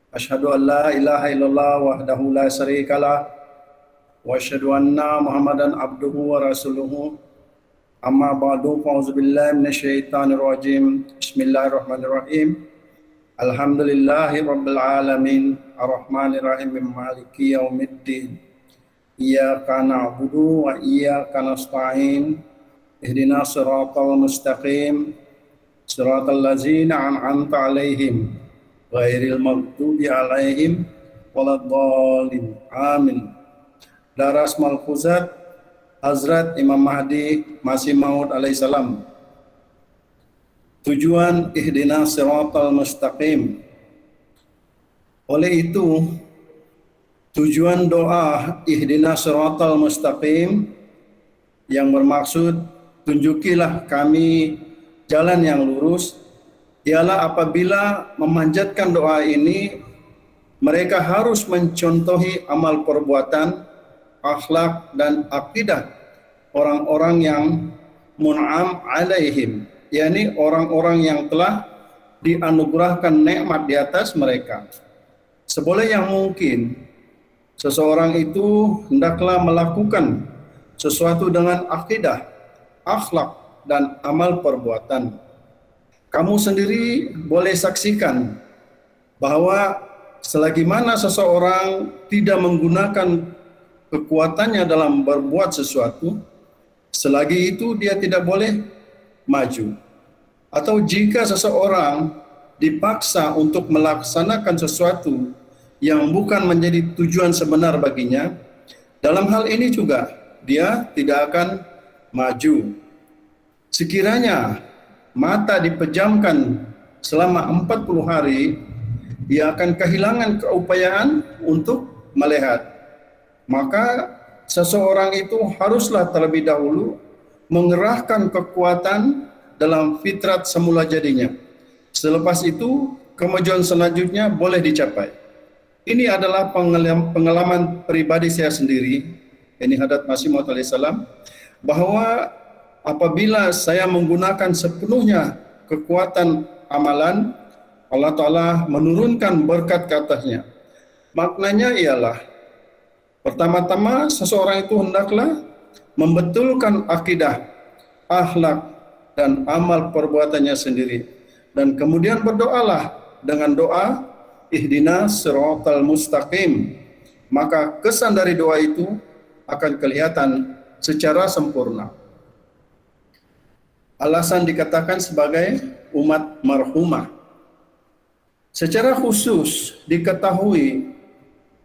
Asyhadu an la ilaha illallah wahdahu la syarikalah wa asyhadu anna Muhammadan abduhu wa rasuluhu. Amma ba'du, fa'udzubillahi minasyaitonir rajim. Bismillahirrahmanirrahim. Alhamdulillahi rabbil alamin, arrahmanir rahim, maliki yaumiddin. Iyyaka na'budu wa iyyaka nasta'in. Ihdinas siratal mustaqim, siratal ladzina an'amta 'alaihim ghairil maghdubi 'alaihim waladdallin. Amin. Daras Malfuzat Hazrat Imam Mahdi Masih Maud alaihissalam. Tujuan ihdinas siratal mustaqim. Oleh itu, tujuan doa ihdinas siratal mustaqim yang bermaksud tunjukilah kami jalan yang lurus ialah apabila memanjatkan doa ini mereka harus mencontohi amal perbuatan, akhlak dan akidah orang-orang yang mun'am alaihim, yakni orang-orang yang telah dianugerahkan nikmat di atas mereka. Seboleh yang mungkin seseorang itu hendaklah melakukan sesuatu dengan akidah, akhlak dan amal perbuatan. Kamu sendiri boleh saksikan bahwa selagi mana seseorang tidak menggunakan kekuatannya dalam berbuat sesuatu, selagi itu dia tidak boleh maju. Atau jika seseorang dipaksa untuk melaksanakan sesuatu yang bukan menjadi tujuan sebenar baginya, dalam hal ini juga dia tidak akan maju. Sekiranya mata dipejamkan selama 40 hari, ia akan kehilangan keupayaan untuk melihat. Maka seseorang itu haruslah terlebih dahulu mengerahkan kekuatan dalam fitrat semula jadinya. Selepas itu, kemajuan selanjutnya boleh dicapai. Ini adalah pengalaman pribadi saya sendiri, ini Hadrat Masih Maud alaihissalam, bahwa apabila saya menggunakan sepenuhnya kekuatan amalan, Allah Ta'ala menurunkan berkat ke atasnya. Maknanya ialah, pertama-tama seseorang itu hendaklah membetulkan akidah, akhlak, dan amal perbuatannya sendiri. Dan kemudian berdoalah dengan doa, ihdinas siratal mustaqim. Maka kesan dari doa itu akan kelihatan secara sempurna. Alasan dikatakan sebagai umat marhumah. Secara khusus diketahui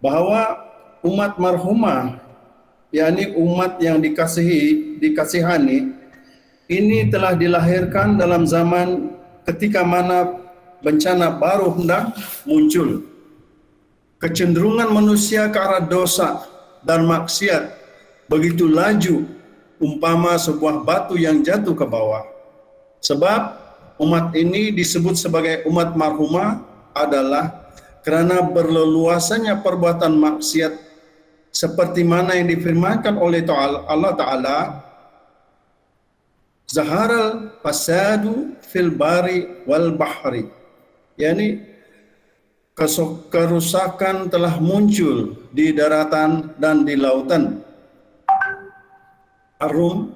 bahwa umat marhumah, yakni umat yang dikasihani, ini telah dilahirkan dalam zaman ketika mana bencana baru hendak muncul. Kecenderungan manusia ke arah dosa dan maksiat begitu laju, umpama sebuah batu yang jatuh ke bawah. Sebab umat ini disebut sebagai umat marhumah adalah karena berleluasannya perbuatan maksiat seperti mana yang difirmankan oleh Allah Ta'ala, zaharal fasadu fil bari wal bahri, yakni kerusakan telah muncul di daratan dan di lautan. Ar-Rum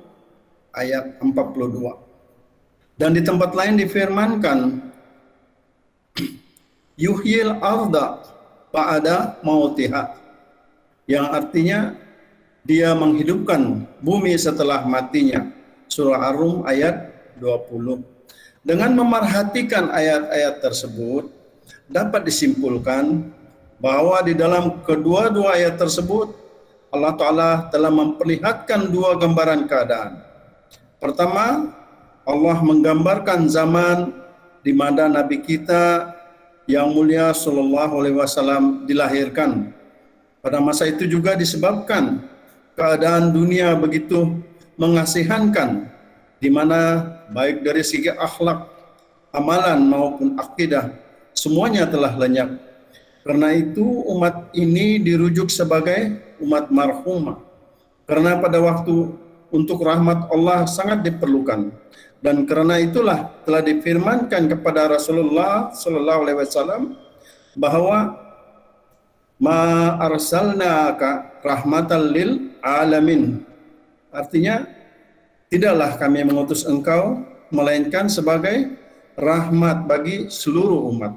ayat 42. Dan di tempat lain difirmankan, yuhyil arda ba'da mautiha, yang artinya dia menghidupkan bumi setelah matinya. Surah Ar-Rum ayat 20. Dengan memerhatikan ayat-ayat tersebut, dapat disimpulkan bahwa di dalam kedua-dua ayat tersebut Allah Ta'ala telah memperlihatkan dua gambaran keadaan. Pertama, Allah menggambarkan zaman di mana Nabi kita yang mulia Sallallahu Alaihi Wasallam dilahirkan. Pada masa itu juga disebabkan keadaan dunia begitu mengasihankan, di mana baik dari segi akhlak, amalan maupun akidah, semuanya telah lenyap. Karena itu umat ini dirujuk sebagai umat marhumah. Karena pada waktu untuk rahmat Allah sangat diperlukan. Dan karena itulah telah difirmankan kepada Rasulullah Sallallahu Alaihi Wasallam bahwa ma arsalnaka rahmatan lil alamin. Artinya, tidaklah kami mengutus engkau melainkan sebagai rahmat bagi seluruh umat.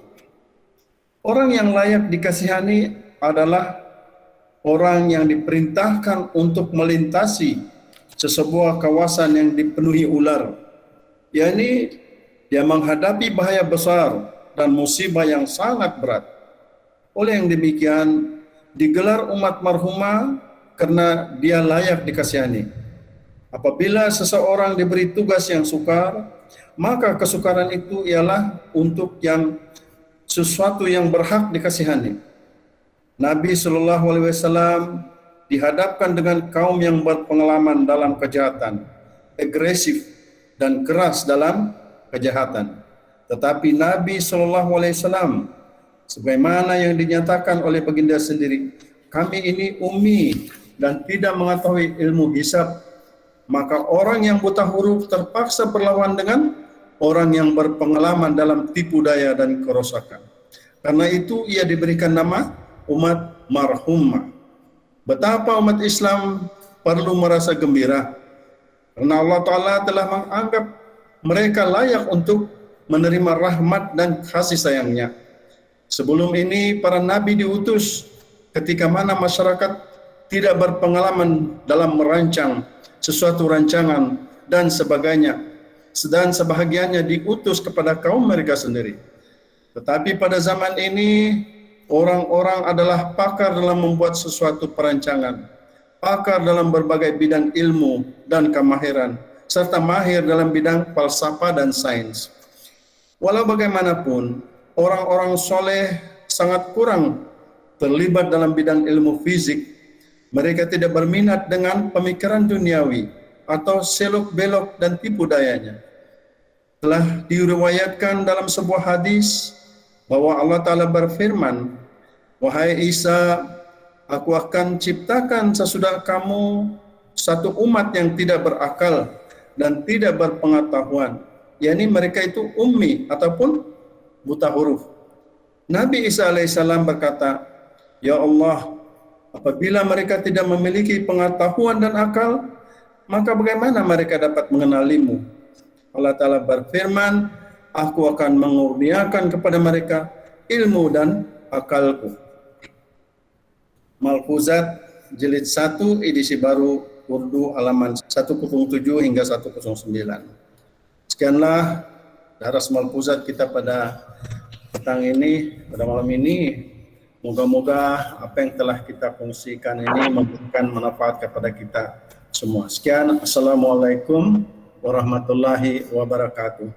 Orang yang layak dikasihani adalah orang yang diperintahkan untuk melintasi sesebuah kawasan yang dipenuhi ular, yakni dia menghadapi bahaya besar dan musibah yang sangat berat. Oleh yang demikian, digelar umat marhumah karena dia layak dikasihani. Apabila seseorang diberi tugas yang sukar, maka kesukaran itu ialah untuk yang sesuatu yang berhak dikasihani. Nabi Shallallahu Alaihi Wasallam dihadapkan dengan kaum yang berpengalaman dalam kejahatan, agresif dan keras dalam kejahatan. Tetapi Nabi Shallallahu Alaihi Wasallam, sebagaimana yang dinyatakan oleh baginda sendiri, kami ini ummi dan tidak mengetahui ilmu hisab, maka orang yang buta huruf terpaksa berlawan dengan orang yang berpengalaman dalam tipu daya dan kerosakan. Karena itu ia diberikan nama umat marhumah. Betapa umat Islam perlu merasa gembira karena Allah Ta'ala telah menganggap mereka layak untuk menerima rahmat dan kasih sayangnya. Sebelum ini para nabi diutus ketika mana masyarakat tidak berpengalaman dalam merancang sesuatu rancangan dan sebagainya, dan sebahagiannya diutus kepada kaum mereka sendiri. Tetapi pada zaman ini orang-orang adalah pakar dalam membuat sesuatu perancangan, pakar dalam berbagai bidang ilmu dan kemahiran, serta mahir dalam bidang falsafah dan sains. Walau bagaimanapun, orang-orang soleh sangat kurang terlibat dalam bidang ilmu fisik. Mereka tidak berminat dengan pemikiran duniawi atau selok belok dan tipu dayanya. Telah diriwayatkan dalam sebuah hadis bahwa Allah Ta'ala berfirman, wahai Isa, aku akan ciptakan sesudah kamu satu umat yang tidak berakal dan tidak berpengetahuan, yakni mereka itu ummi ataupun buta huruf. Nabi Isa alaihissalam berkata, ya Allah, apabila mereka tidak memiliki pengetahuan dan akal, maka bagaimana mereka dapat mengenalimu? Allah Ta'ala berfirman, aku akan mengurniakan kepada mereka ilmu dan akalku. Malfuzat jilid 1 edisi baru Urdu halaman 107 hingga 109. Sekianlah daras Malfuzat kita pada petang ini, pada malam ini. Moga-moga apa yang telah kita fungsikan ini memberikan manfaat kepada kita semua. Sekian, Assalamualaikum warahmatullahi wabarakatuh.